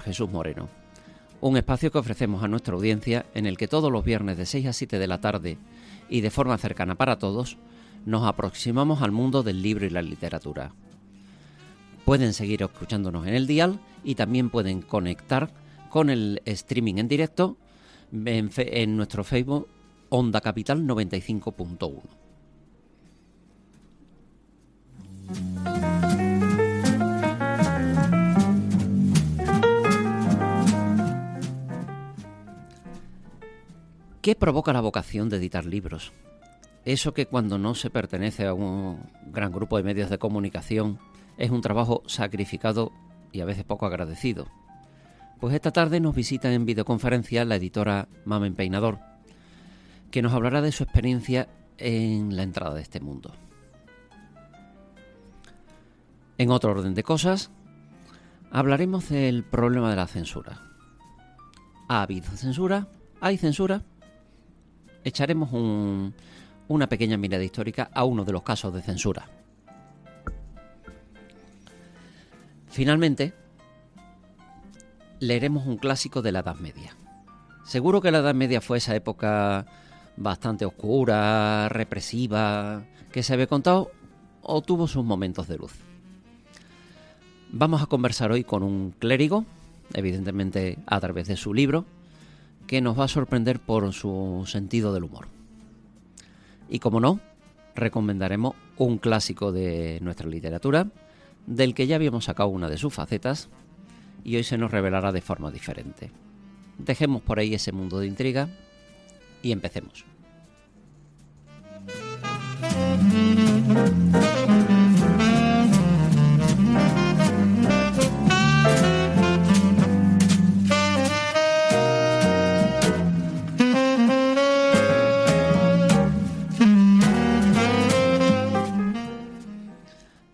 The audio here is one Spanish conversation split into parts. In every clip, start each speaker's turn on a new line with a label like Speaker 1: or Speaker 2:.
Speaker 1: Jesús Moreno. Un espacio que ofrecemos a nuestra audiencia en el que todos los viernes de 6 a 7 de la tarde y de forma cercana para todos nos aproximamos al mundo del libro y la literatura. Pueden seguir escuchándonos en el dial y también pueden conectar con el streaming en directo en nuestro Facebook Onda Capital 95.1. ¿Qué provoca la vocación de editar libros? Eso que cuando no se pertenece a un gran grupo de medios de comunicación es un trabajo sacrificado y a veces poco agradecido. Pues esta tarde nos visita en videoconferencia la editora Mamen Peinador, que nos hablará de su experiencia en la entrada de este mundo. En otro orden de cosas, hablaremos del problema de la censura. ¿Ha habido censura? ¿Hay censura? Echaremos una pequeña mirada histórica a uno de los casos de censura. Finalmente, leeremos un clásico de la Edad Media. Seguro que la Edad Media fue esa época bastante oscura, represiva, que se había contado o tuvo sus momentos de luz. Vamos a conversar hoy con un clérigo, evidentemente a través de su libro, que nos va a sorprender por su sentido del humor. Y como no, recomendaremos un clásico de nuestra literatura, del que ya habíamos sacado una de sus facetas, y hoy se nos revelará de forma diferente. Dejemos por ahí ese mundo de intriga y empecemos.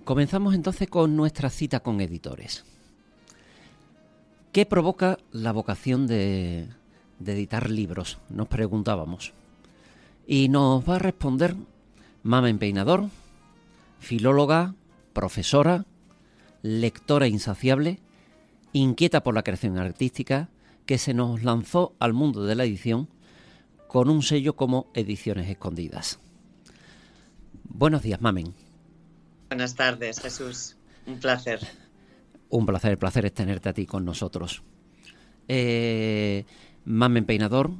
Speaker 1: Comenzamos entonces con nuestra cita con editores. ¿Qué provoca la vocación de editar libros? Nos preguntábamos. Y nos va a responder Mamen Peinador, filóloga, profesora, lectora insaciable, inquieta por la creación artística, que se nos lanzó al mundo de la edición con un sello como Ediciones Escondidas. Buenos días, Mamen.
Speaker 2: Buenas tardes, Jesús. Un placer.
Speaker 1: Un placer, el placer es tenerte a ti con nosotros. Mamen Peinador,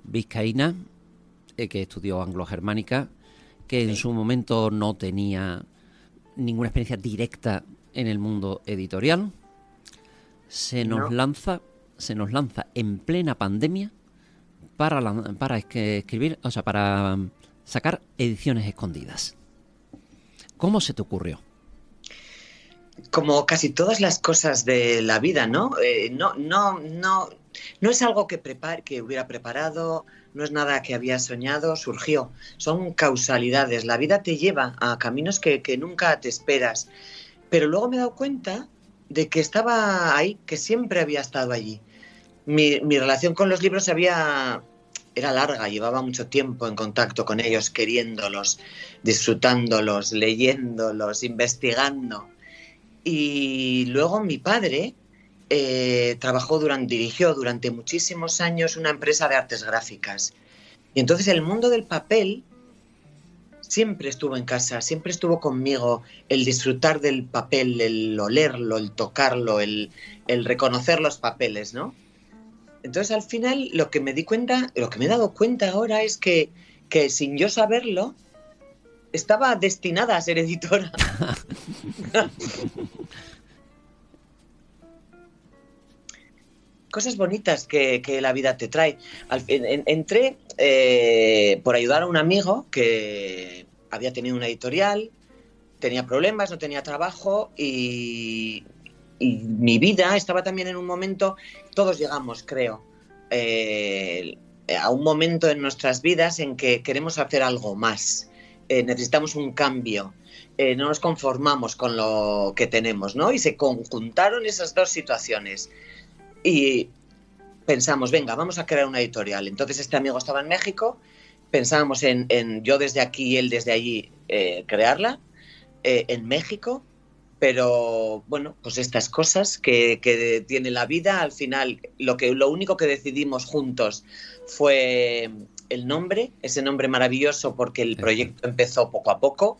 Speaker 1: vizcaína, que estudió anglo-germánica, que en su momento no tenía ninguna experiencia directa en el mundo editorial. Se nos lanza en plena pandemia para escribir, o sea, para sacar Ediciones Escondidas. ¿Cómo se te ocurrió?
Speaker 2: Como casi todas las cosas de la vida, ¿no? No es algo que hubiera preparado, no es nada que había soñado, surgió. Son causalidades. La vida te lleva a caminos que nunca te esperas. Pero luego me he dado cuenta de que estaba ahí, que siempre había estado allí. Mi relación con los libros era larga, llevaba mucho tiempo en contacto con ellos, queriéndolos, disfrutándolos, leyéndolos, investigando. Y luego mi padre dirigió durante muchísimos años una empresa de artes gráficas. Y entonces el mundo del papel siempre estuvo en casa, siempre estuvo conmigo, el disfrutar del papel, el olerlo, el tocarlo, el reconocer los papeles, ¿no? Entonces, al final, lo que me he dado cuenta ahora es que sin yo saberlo, estaba destinada a ser editora. Cosas bonitas que la vida te trae. Entré por ayudar a un amigo que había tenido una editorial, tenía problemas, no tenía trabajo y mi vida estaba también en un momento, todos llegamos, creo, a un momento en nuestras vidas en que queremos hacer algo más, necesitamos un cambio, no nos conformamos con lo que tenemos, ¿no? Y se conjuntaron esas dos situaciones y pensamos, venga, vamos a crear una editorial. Entonces este amigo estaba en México, pensábamos en yo desde aquí y él desde allí crearla, en México. Pero bueno, pues estas cosas que tiene la vida, al final lo único que decidimos juntos fue el nombre, ese nombre maravilloso, porque el proyecto empezó poco a poco,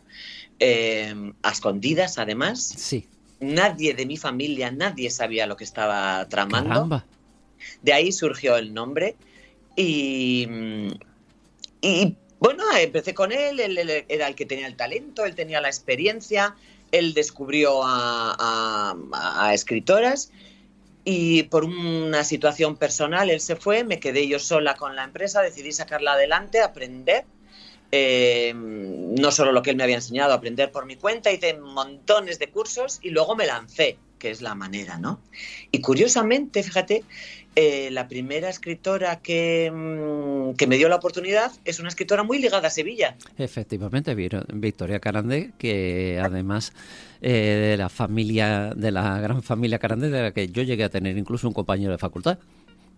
Speaker 2: a escondidas además.
Speaker 1: Sí.
Speaker 2: Nadie de mi familia, nadie sabía lo que estaba tramando.
Speaker 1: Caramba.
Speaker 2: De ahí surgió el nombre y bueno, empecé con él era el que tenía el talento, él tenía la experiencia, él descubrió a escritoras y por una situación personal él se fue, me quedé yo sola con la empresa, decidí sacarla adelante, aprender, no solo lo que él me había enseñado, aprender por mi cuenta, hice montones de cursos y luego me lancé, que es la manera, ¿no? Y curiosamente, fíjate, la primera escritora que me dio la oportunidad es una escritora muy ligada a Sevilla.
Speaker 1: Efectivamente, Victoria Carandé, que además de la gran familia Carandé, de la que yo llegué a tener incluso un compañero de facultad.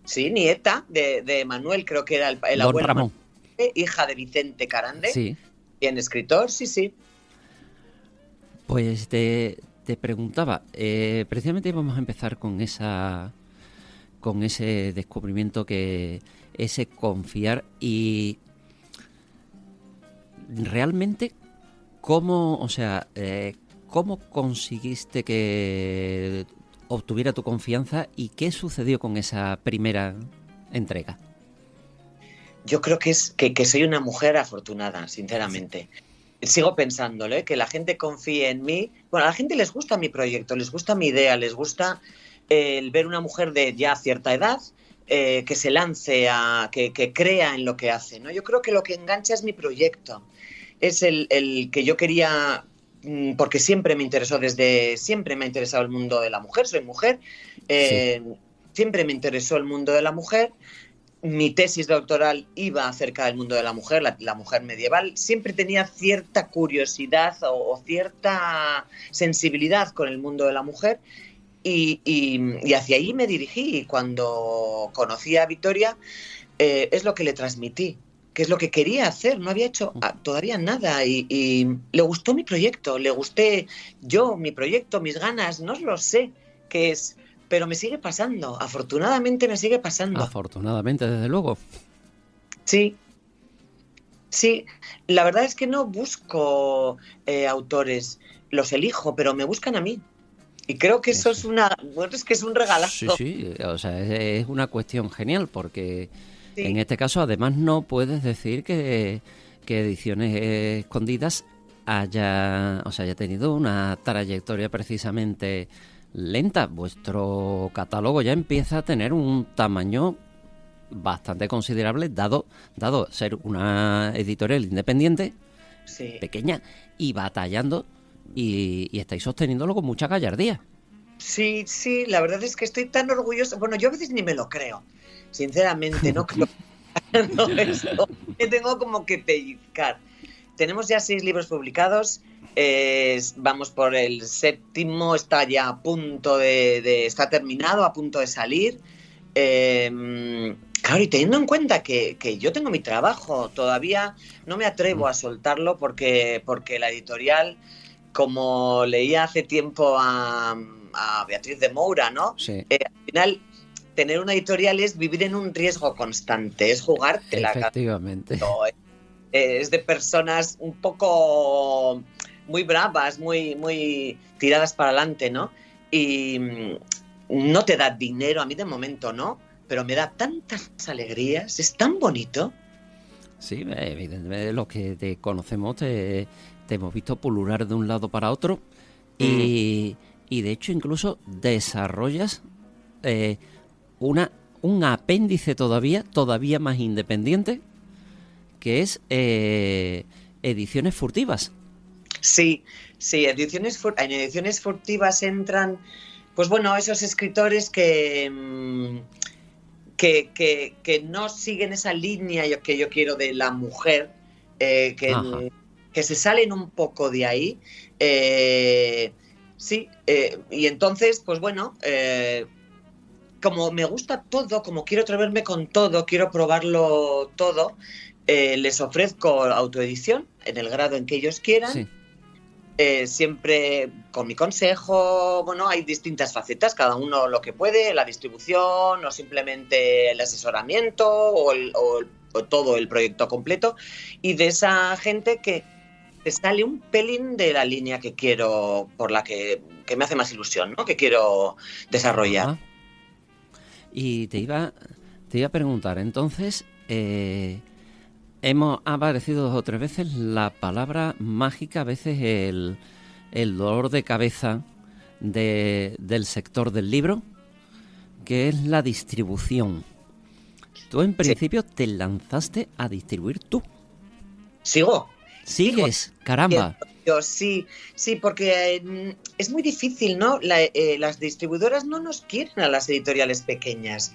Speaker 2: Sí, nieta de Manuel, creo que era el
Speaker 1: Don
Speaker 2: abuelo
Speaker 1: Ramón.
Speaker 2: Manuel, hija de Vicente Carandé,
Speaker 1: Sí.
Speaker 2: bien escritor, sí.
Speaker 1: Pues te preguntaba, precisamente vamos a empezar con ese descubrimiento, ese confiar, y realmente cómo conseguiste que obtuviera tu confianza y qué sucedió con esa primera entrega.
Speaker 2: Yo creo que soy una mujer afortunada, sinceramente. Sigo pensándolo, que la gente confíe en mí. Bueno, a la gente les gusta mi proyecto, les gusta mi idea, les gusta el ver una mujer de ya cierta edad que se lance que crea en lo que hace, ¿no? Yo creo que lo que engancha es mi proyecto. Es el que yo quería, porque siempre me interesó, siempre me ha interesado el mundo de la mujer, soy mujer, siempre me interesó el mundo de la mujer. Mi tesis doctoral iba acerca del mundo de la mujer, la mujer medieval. Siempre tenía cierta curiosidad o cierta sensibilidad con el mundo de la mujer y hacia ahí me dirigí. Y cuando conocí a Victoria, es lo que le transmití, que es lo que quería hacer. No había hecho todavía nada y le gustó mi proyecto, le gusté yo, mi proyecto, mis ganas, no lo sé qué es. Pero me sigue pasando, afortunadamente me sigue pasando.
Speaker 1: Afortunadamente, desde luego.
Speaker 2: Sí, la verdad es que no busco autores, los elijo, pero me buscan a mí. Y creo que eso es es que es un regalazo.
Speaker 1: Sí, o sea, es una cuestión genial, porque en este caso además no puedes decir que Ediciones Escondidas haya tenido una trayectoria precisamente lenta. Vuestro catálogo ya empieza a tener un tamaño bastante considerable, dado ser una editorial independiente, pequeña y batallando, y estáis sosteniéndolo con mucha gallardía.
Speaker 2: Sí, la verdad es que estoy tan orgullosa. Bueno, yo a veces ni me lo creo, sinceramente, no creo. No, eso me tengo como que pellizcar. Tenemos ya 6 libros publicados. Vamos por el 7º, está ya a punto está terminado, a punto de salir. Claro, y teniendo en cuenta que yo tengo mi trabajo, todavía no me atrevo a soltarlo porque la editorial, como leía hace tiempo a Beatriz de Moura, ¿no?
Speaker 1: Sí.
Speaker 2: Al final, tener una editorial es vivir en un riesgo constante, es jugártela.
Speaker 1: Efectivamente.
Speaker 2: Es de personas un poco muy bravas, muy tiradas para adelante, ¿no? Y no te da dinero, a mí de momento no, pero me da tantas alegrías, es tan bonito.
Speaker 1: Sí, evidentemente los que te conocemos te hemos visto pulular de un lado para otro y de hecho incluso desarrollas un apéndice todavía más independiente, que es Ediciones Furtivas.
Speaker 2: Sí, en Ediciones Furtivas entran, pues bueno, esos escritores que no siguen esa línea que yo quiero de la mujer, que se salen un poco de ahí. Y entonces, pues bueno, como me gusta todo, como quiero atreverme con todo, quiero probarlo todo, les ofrezco autoedición en el grado en que ellos quieran.
Speaker 1: Sí.
Speaker 2: siempre con mi consejo. Bueno, hay distintas facetas, cada uno lo que puede, la distribución o simplemente el asesoramiento o todo el proyecto completo, y de esa gente que te sale un pelín de la línea que quiero, por la que me hace más ilusión, ¿no? Que quiero desarrollar.
Speaker 1: Ajá. Y te iba a preguntar, entonces, hemos aparecido 2 o 3 veces la palabra mágica, a veces el dolor de cabeza del sector del libro, que es la distribución. Tú en principio te lanzaste a distribuir tú.
Speaker 2: Sigo.
Speaker 1: ¿Sigues? Caramba.
Speaker 2: Yo sí, porque es muy difícil, ¿no? Las distribuidoras no nos quieren a las editoriales pequeñas.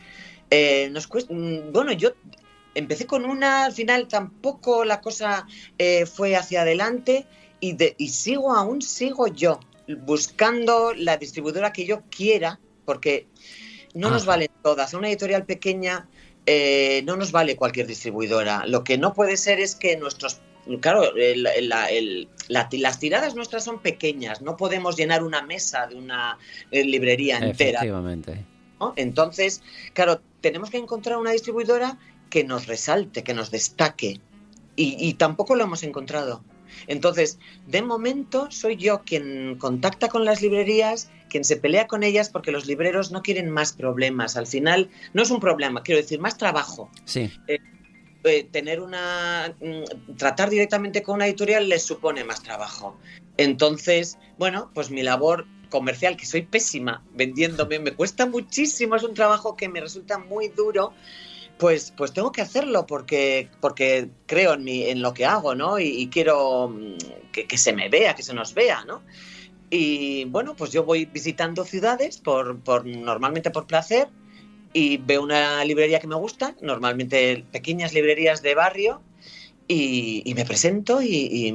Speaker 2: Nos cuesta, bueno, yo empecé con una, al final tampoco la cosa fue hacia adelante y sigo yo buscando la distribuidora que yo quiera, porque no nos valen todas. A una editorial pequeña no nos vale cualquier distribuidora. Lo que no puede ser es que claro, las tiradas nuestras son pequeñas, no podemos llenar una mesa de una librería entera.
Speaker 1: Efectivamente.
Speaker 2: ¿No? Entonces, claro, tenemos que encontrar una distribuidora que nos resalte, que nos destaque, y tampoco lo hemos encontrado. Entonces, de momento soy yo quien contacta con las librerías, quien se pelea con ellas, porque los libreros no quieren más problemas. Al final, no es un problema, quiero decir, más trabajo.
Speaker 1: Sí.
Speaker 2: Tratar directamente con una editorial les supone más trabajo. Entonces, bueno, pues mi labor comercial, que soy pésima vendiéndome, me cuesta muchísimo, es un trabajo que me resulta muy duro, pues tengo que hacerlo porque creo en lo que hago, ¿no? Y quiero que se me vea, que se nos vea, ¿no? Y bueno, pues yo voy visitando ciudades normalmente por placer, y veo una librería que me gusta, normalmente pequeñas librerías de barrio, y me presento y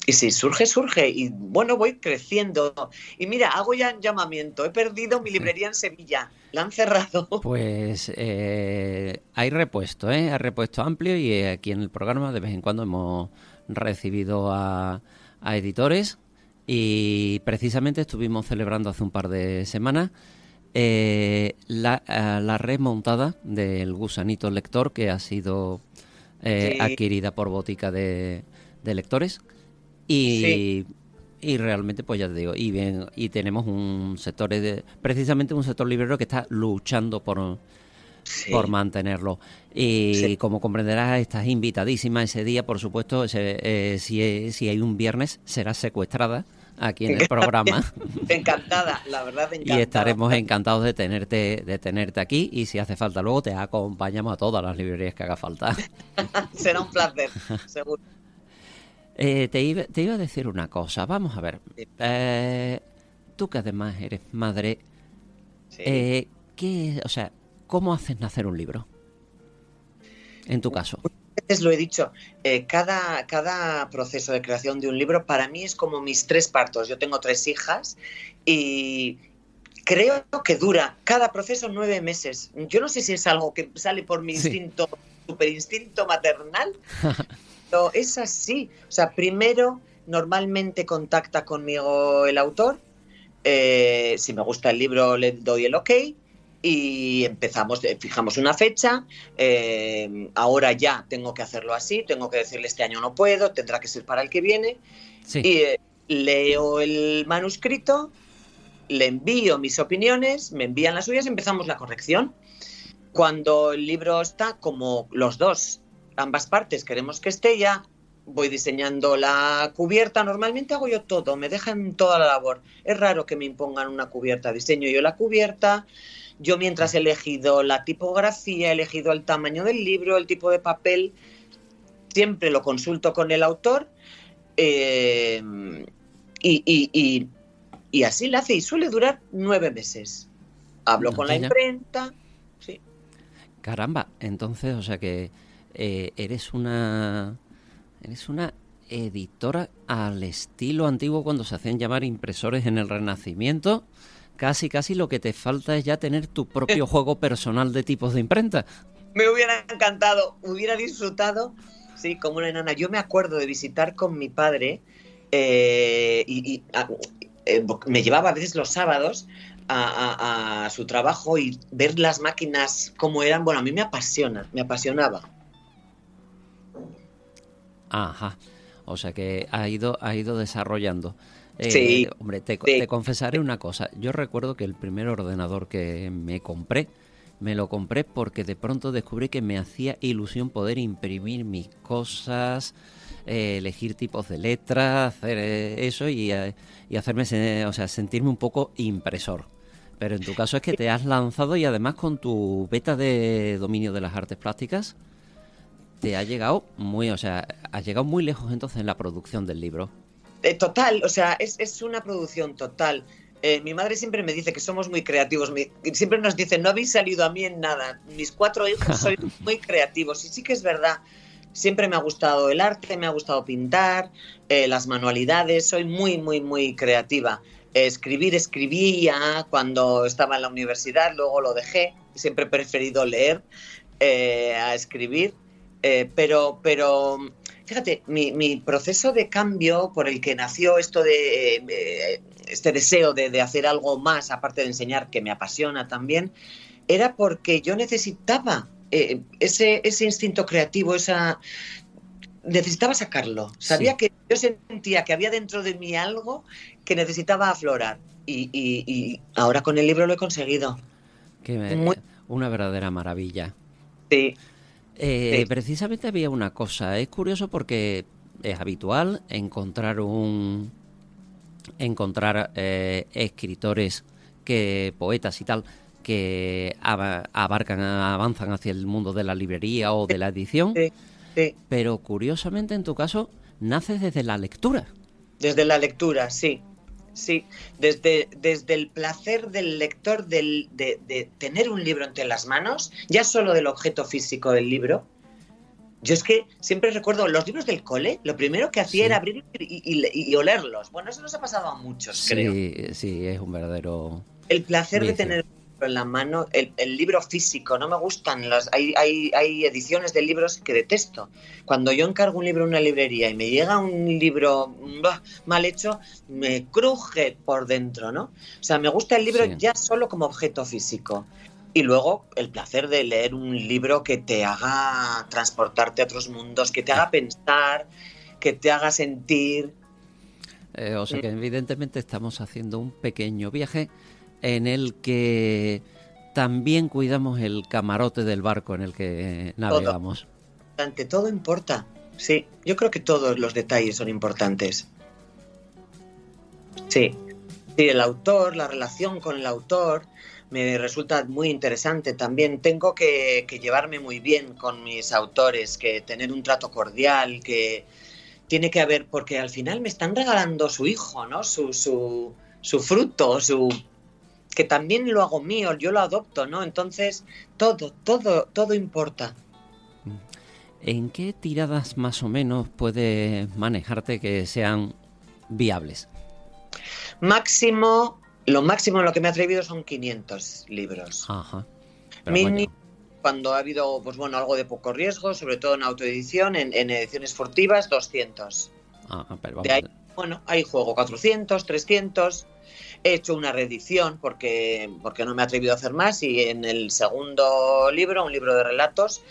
Speaker 2: si surge. Y bueno, voy creciendo. Y mira, hago ya un llamamiento. He perdido mi librería en Sevilla. La han cerrado.
Speaker 1: Pues hay repuesto, ¿eh? Hay repuesto amplio, y aquí en el programa de vez en cuando hemos recibido a editores, y precisamente estuvimos celebrando hace un par de semanas la remontada del Gusanito Lector, que ha sido adquirida por Botica de Lectores, y realmente, pues ya te digo, y tenemos un sector precisamente un sector librero que está luchando por mantenerlo, y como comprenderás, estás invitadísima ese día, por supuesto. Si hay un viernes, serás secuestrada aquí en el programa.
Speaker 2: Encantada, la verdad, encantada.
Speaker 1: Y estaremos encantados de tenerte aquí, y si hace falta luego te acompañamos a todas las librerías que haga falta.
Speaker 2: Será un placer, seguro.
Speaker 1: Te iba a decir una cosa, vamos a ver. Tú, que además eres madre, ¿cómo haces nacer un libro? En tu caso.
Speaker 2: Veces lo he dicho, cada proceso de creación de un libro para mí es como mis 3 partos. Yo tengo 3 hijas y creo que dura cada proceso 9 meses. Yo no sé si es algo que sale por mi instinto, super instinto maternal, pero es así. O sea, primero normalmente contacta conmigo el autor. Si me gusta el libro le doy el ok. Y empezamos, fijamos una fecha. Ahora ya tengo que hacerlo así, tengo que decirle este año no puedo, tendrá que ser para el que viene. Sí. Y leo el manuscrito, le envío mis opiniones, me envían las suyas y empezamos la corrección. Cuando el libro está como los dos, ambas partes queremos que esté, ya voy diseñando la cubierta. Normalmente hago yo todo, me dejan toda la labor. Es raro que me impongan una cubierta, diseño yo la cubierta. Yo, mientras he elegido la tipografía, he elegido el tamaño del libro, el tipo de papel, siempre lo consulto con el autor, y así lo hace, y suele durar 9 meses. Hablo con la imprenta, sí.
Speaker 1: Caramba, entonces, o sea que eres una editora al estilo antiguo, cuando se hacían llamar impresores en el Renacimiento. Casi lo que te falta es ya tener tu propio juego personal de tipos de imprenta.
Speaker 2: Me hubiera encantado, hubiera disfrutado, sí, como una enana. Yo me acuerdo de visitar con mi padre Me llevaba a veces los sábados a su trabajo y ver las máquinas cómo eran. Bueno, a mí me apasionaba.
Speaker 1: Ajá. O sea que ha ido desarrollando.
Speaker 2: Sí,
Speaker 1: Hombre,
Speaker 2: sí.
Speaker 1: te confesaré una cosa. Yo recuerdo que el primer ordenador que me lo compré porque de pronto descubrí que me hacía ilusión poder imprimir mis cosas, elegir tipos de letras, hacer eso y hacerme, o sea, sentirme un poco impresor. Pero en tu caso es que te has lanzado y además con tu beta de dominio de las artes plásticas te ha llegado muy, o sea, has llegado muy lejos entonces en la producción del libro.
Speaker 2: Total, o sea, es una producción total. Mi madre siempre me dice que somos muy creativos. Siempre nos dice, no habéis salido a mí en nada. Mis 4 hijos sois muy creativos. Y sí que es verdad. Siempre me ha gustado el arte, me ha gustado pintar, las manualidades. Soy muy, muy, muy creativa. Escribía cuando estaba en la universidad, luego lo dejé. Siempre he preferido leer a escribir. Pero fíjate, mi proceso de cambio por el que nació esto de este deseo de hacer algo más, aparte de enseñar, que me apasiona también, era porque yo necesitaba ese instinto creativo, necesitaba sacarlo.
Speaker 1: Sí,
Speaker 2: Sabía que yo sentía que había dentro de mí algo que necesitaba aflorar. Y ahora con el libro lo he conseguido. Muy,
Speaker 1: una verdadera maravilla.
Speaker 2: sí, sí,
Speaker 1: Precisamente había una cosa, es curioso porque es habitual encontrar escritores poetas y tal que avanzan hacia el mundo de la librería o de la edición,
Speaker 2: sí, sí.
Speaker 1: pero curiosamente en tu caso naces desde la lectura.
Speaker 2: Desde la lectura, sí. Sí, desde el placer del lector de tener un libro entre las manos, ya solo del objeto físico del libro. Yo es que siempre recuerdo los libros del cole, lo primero que hacía era
Speaker 1: Sí,
Speaker 2: abrirlos y olerlos. Bueno, eso nos ha pasado a muchos, creo.
Speaker 1: sí, sí, es un verdadero
Speaker 2: El placer de
Speaker 1: vicio.
Speaker 2: tener el libro en la mano, el libro físico, no me gustan. Hay ediciones de libros que detesto. Cuando yo encargo un libro en una librería y me llega un libro mal hecho, me cruje por dentro, ¿no? O sea, me gusta el libro
Speaker 1: Sí.
Speaker 2: ya solo como objeto físico. Y luego el placer de leer un libro que te haga transportarte a otros mundos, que te haga pensar, que te haga sentir.
Speaker 1: O sea que evidentemente estamos haciendo un pequeño viaje en el que también cuidamos el camarote del barco en el que
Speaker 2: Todo.
Speaker 1: navegamos.
Speaker 2: Ante todo importa. Sí, yo creo que todos los detalles son importantes. Sí, sí, el autor, la relación con el autor me resulta muy interesante también. Tengo que llevarme muy bien con mis autores, que tener un trato cordial, que tiene que haber, porque al final me están regalando su hijo, ¿no? Su fruto, que también lo hago mío, yo lo adopto, ¿no? Entonces, todo importa.
Speaker 1: ¿En qué tiradas más o menos puedes manejarte que sean viables?
Speaker 2: Lo máximo en lo que me he atrevido son 500 libros.
Speaker 1: Ajá. Pero
Speaker 2: Mini,
Speaker 1: bueno,
Speaker 2: cuando ha habido, pues bueno, algo de poco riesgo, sobre todo en autoedición, en ediciones furtivas, 200.
Speaker 1: pero
Speaker 2: De
Speaker 1: vamos.
Speaker 2: ahí, bueno, ahí juego 400, 300. He hecho una reedición porque no me he atrevido a hacer más y en el segundo libro, un libro de relatos,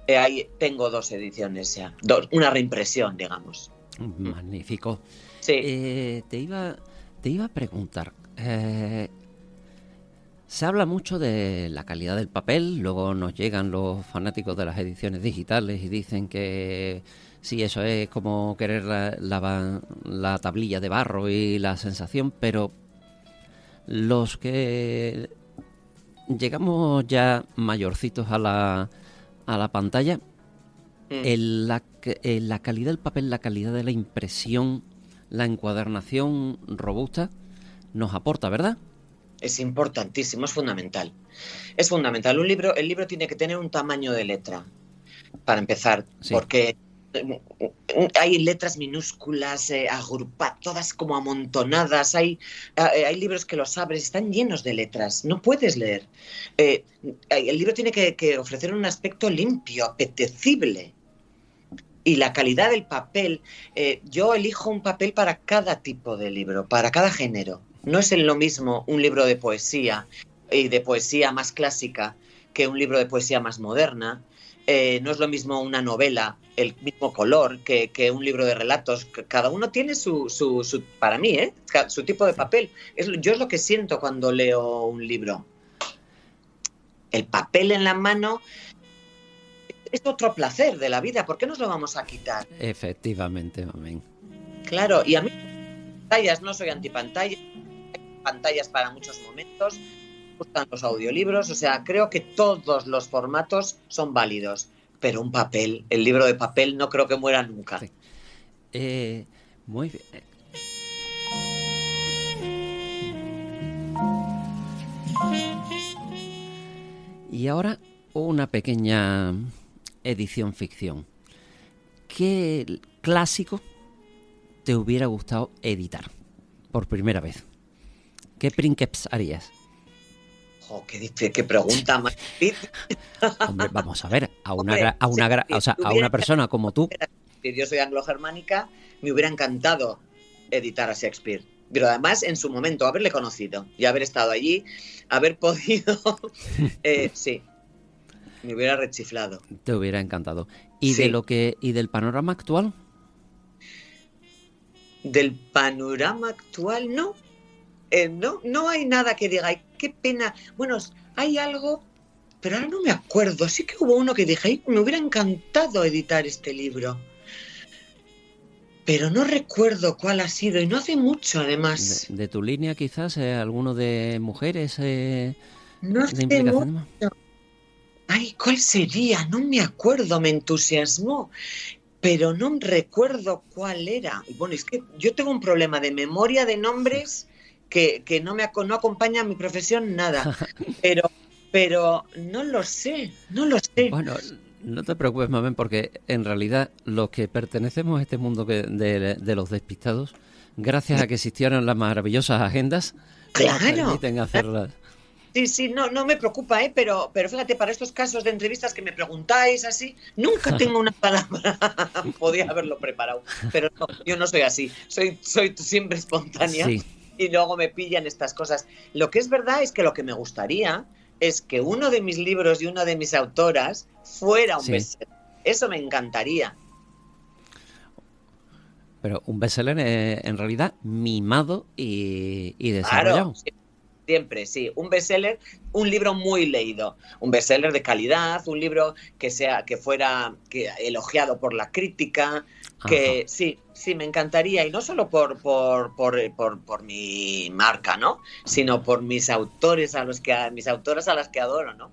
Speaker 2: ahí tengo 2 ediciones ya. Una reimpresión, digamos.
Speaker 1: Magnífico.
Speaker 2: Sí.
Speaker 1: Te iba a preguntar. Se habla mucho de la calidad del papel, luego nos llegan los fanáticos de las ediciones digitales y dicen que sí, eso es como querer la tablilla de barro y la sensación, pero los que llegamos ya mayorcitos a la pantalla, la calidad del papel, la calidad de la impresión, la encuadernación robusta nos aporta, ¿verdad?
Speaker 2: Es importantísimo, es fundamental. Es fundamental. El libro tiene que tener un tamaño de letra, para empezar,
Speaker 1: Sí.
Speaker 2: porque hay letras minúsculas, agrupadas, todas como amontonadas. Hay libros que los abres, están llenos de letras, no puedes leer. El libro tiene que ofrecer un aspecto limpio, apetecible. y la calidad del papel. Yo elijo un papel para cada tipo de libro, para cada género. No es lo mismo un libro de poesía y de poesía más clásica que un libro de poesía más moderna. No es lo mismo una novela, el mismo color, que un libro de relatos. Cada uno tiene para mí, su tipo de papel. Yo es lo que siento cuando leo un libro. El papel en la mano es otro placer de la vida. ¿Por qué nos lo vamos a quitar?
Speaker 1: Efectivamente, amén.
Speaker 2: Claro, y a mí pantallas, no soy antipantalla, hay pantallas para muchos momentos, me gustan los audiolibros, o sea, creo que todos los formatos son válidos, pero un papel, el libro de papel no creo que muera nunca.
Speaker 1: Sí. Muy bien. Y ahora una pequeña edición ficción. ¿Qué clásico te hubiera gustado editar por primera vez? ¿Qué princeps harías?
Speaker 2: Oh, qué pregunta más difícil.
Speaker 1: Hombre, vamos a ver, a una persona como tú.
Speaker 2: Yo soy anglo-germánica, me hubiera encantado editar a Shakespeare. Pero además, en su momento, haberle conocido y haber estado allí, haber podido... sí, me hubiera rechiflado.
Speaker 1: Te hubiera encantado. ¿Y
Speaker 2: Sí.
Speaker 1: y del panorama actual?
Speaker 2: Del panorama actual, no. No hay nada que diga, ay, qué pena. Bueno, hay algo, pero ahora no me acuerdo. Sí que hubo uno que dije, ay, me hubiera encantado editar este libro. Pero no recuerdo cuál ha sido, y no hace mucho, además.
Speaker 1: De tu línea, quizás, alguno de mujeres
Speaker 2: No
Speaker 1: de
Speaker 2: sé
Speaker 1: implicación.
Speaker 2: mucho. Ay, ¿cuál sería? No me acuerdo, me entusiasmó, pero no recuerdo cuál era. Y bueno, es que yo tengo un problema de memoria de nombres que no acompaña a mi profesión nada. Pero no lo sé.
Speaker 1: Bueno, no te preocupes, Mamen, porque en realidad los que pertenecemos a este mundo de los despistados, gracias a que existieron las maravillosas agendas, nos
Speaker 2: Claro.
Speaker 1: permiten hacerlas.
Speaker 2: Sí, no me preocupa, pero fíjate, para estos casos de entrevistas que me preguntáis así, nunca tengo una palabra. Podía haberlo preparado, pero no, yo no soy así. Soy siempre espontánea.
Speaker 1: Sí.
Speaker 2: Y luego me pillan estas cosas. Lo que es verdad es que lo que me gustaría es que uno de mis libros y una de mis autoras fuera un
Speaker 1: Sí.
Speaker 2: bestseller. Eso me encantaría.
Speaker 1: Pero un bestseller en realidad mimado y desarrollado.
Speaker 2: Claro, siempre, sí. Un bestseller, un libro muy leído, un bestseller de calidad, un libro que fuera elogiado por la crítica, que sí, me encantaría, y no solo por mi marca, ¿no? Sino por mis autores mis autoras a las que adoro, ¿no?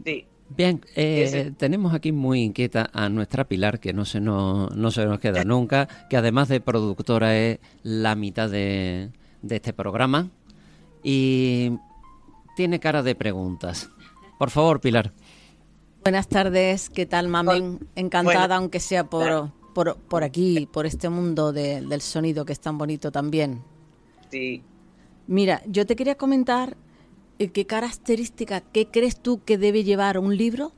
Speaker 2: Sí.
Speaker 1: Bien, tenemos aquí muy inquieta a nuestra Pilar, que no se nos queda nunca, que además de productora es la mitad de este programa y tiene cara de preguntas. Por favor, Pilar.
Speaker 3: Buenas tardes, ¿qué tal, Mamen? Encantada,
Speaker 2: Bueno,
Speaker 3: aunque sea por aquí, por este mundo del sonido que es tan bonito también.
Speaker 2: sí.
Speaker 3: Mira, yo te quería comentar qué característica, qué crees tú que debe llevar un libro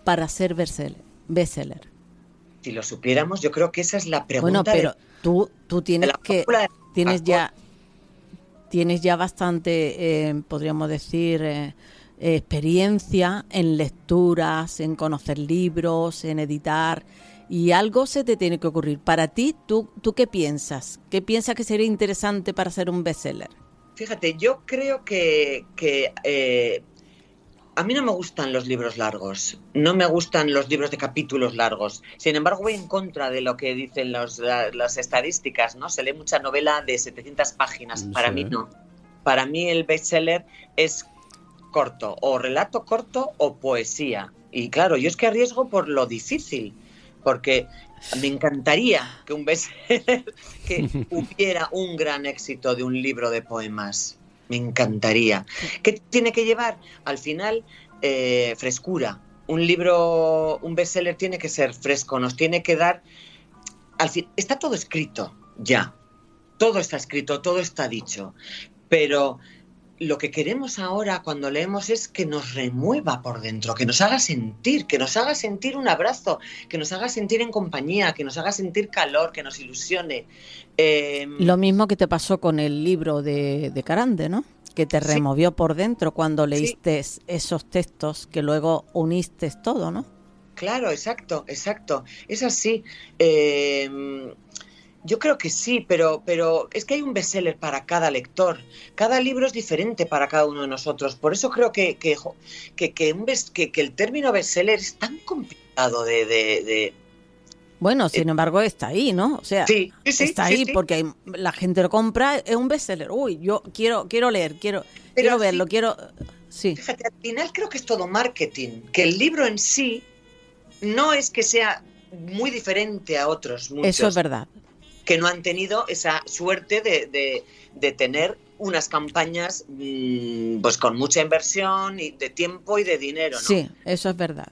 Speaker 3: para ser bestseller.
Speaker 2: Si lo supiéramos, yo creo que esa es la pregunta.
Speaker 3: Bueno, pero tú tienes tienes ya bastante, podríamos decir, experiencia en lecturas, en conocer libros, en editar, y algo se te tiene que ocurrir. Para ti, ¿tú qué piensas? ¿Qué piensas que sería interesante para ser un bestseller?
Speaker 2: Fíjate, yo creo que a mí no me gustan los libros largos, no me gustan los libros de capítulos largos. Sin embargo, voy en contra de lo que dicen las estadísticas, ¿no? Se lee mucha novela de 700 páginas. Para mí no. Para mí el bestseller es corto, o relato corto o poesía. Y claro, yo es que arriesgo por lo difícil, porque me encantaría que un bestseller, que hubiera un gran éxito de un libro de poemas. Me encantaría. ¿Qué tiene que llevar? Al final, frescura. Un bestseller tiene que ser fresco, nos tiene que dar... está todo escrito, ya. Todo está escrito, todo está dicho. Pero lo que queremos ahora cuando leemos es que nos remueva por dentro, que nos haga sentir un abrazo, que nos haga sentir en compañía, que nos haga sentir calor, que nos ilusione.
Speaker 3: Lo mismo que te pasó con el libro de Carande, ¿no? Que te removió por dentro cuando leíste esos textos que luego uniste todo, ¿no?
Speaker 2: Claro, exacto. Es así. Yo creo que sí, pero es que hay un bestseller para cada lector. Cada libro es diferente para cada uno de nosotros. Por eso creo que el término bestseller es tan complicado de...
Speaker 3: Bueno, sin embargo, está ahí, ¿no? O sea, está ahí porque la gente lo compra, es un bestseller. Uy, yo quiero leer, quiero verlo, quiero... Sí.
Speaker 2: Fíjate, al final creo que es todo marketing. Que el libro en sí no es que sea muy diferente a otros muchos.
Speaker 3: Eso es verdad.
Speaker 2: Que no han tenido esa suerte de tener unas campañas pues con mucha inversión y de tiempo y de dinero, ¿no?
Speaker 3: Sí, eso es verdad.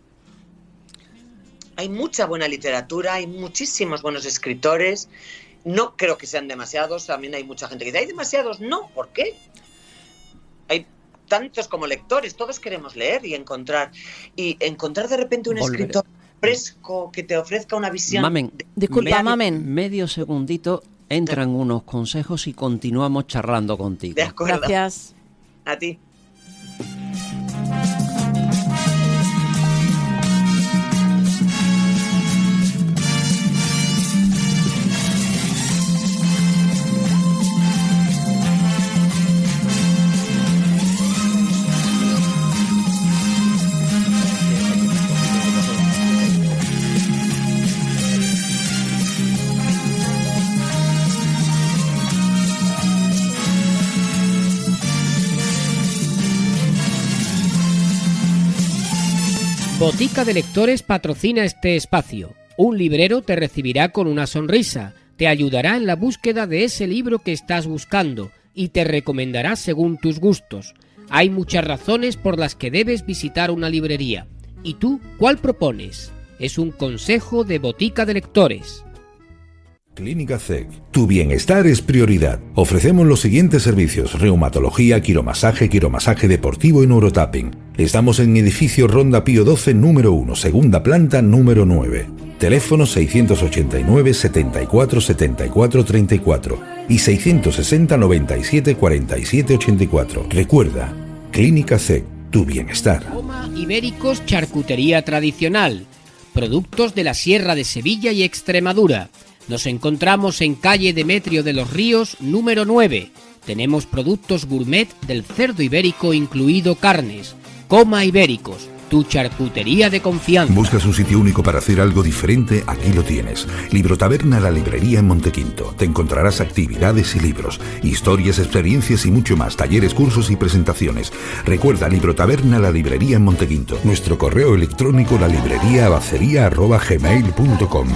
Speaker 2: Hay mucha buena literatura, hay muchísimos buenos escritores. No creo que sean demasiados. También hay mucha gente que dice, ¿hay demasiados? No, ¿por qué? Hay tantos como lectores. Todos queremos leer y encontrar de repente un escritor fresco que te ofrezca una visión.
Speaker 1: Mamen,
Speaker 3: disculpa, Mamen.
Speaker 1: Medio segundito, entran unos consejos y continuamos charlando contigo.
Speaker 2: De acuerdo.
Speaker 3: Gracias.
Speaker 2: A ti.
Speaker 4: Botica de Lectores patrocina este espacio. Un librero te recibirá con una sonrisa, te ayudará en la búsqueda de ese libro que estás buscando y te recomendará según tus gustos. Hay muchas razones por las que debes visitar una librería. ¿Y tú cuál propones? Es un consejo de Botica de Lectores.
Speaker 5: Clínica CEC. Tu bienestar es prioridad. Ofrecemos los siguientes servicios: reumatología, quiromasaje deportivo y neurotapping. Estamos en edificio Ronda Pío 12, número 1, segunda planta, número 9. Teléfono 689 74 74 34 y 660 97 47 84. Recuerda, Clínica CEC. Tu bienestar.
Speaker 4: Coma Ibéricos Charcutería Tradicional. Productos de la Sierra de Sevilla y Extremadura. Nos encontramos en calle Demetrio de los Ríos, número 9. Tenemos productos gourmet del cerdo ibérico, incluido carnes. Coma Ibéricos, tu charcutería de confianza.
Speaker 5: ¿Buscas un sitio único para hacer algo diferente? Aquí lo tienes. Librotaberna La Librería en Montequinto. Te encontrarás actividades y libros, historias, experiencias y mucho más, talleres, cursos y presentaciones. Recuerda, Librotaberna La Librería en Montequinto. Nuestro correo electrónico lalibreríaabacería@gmail.com.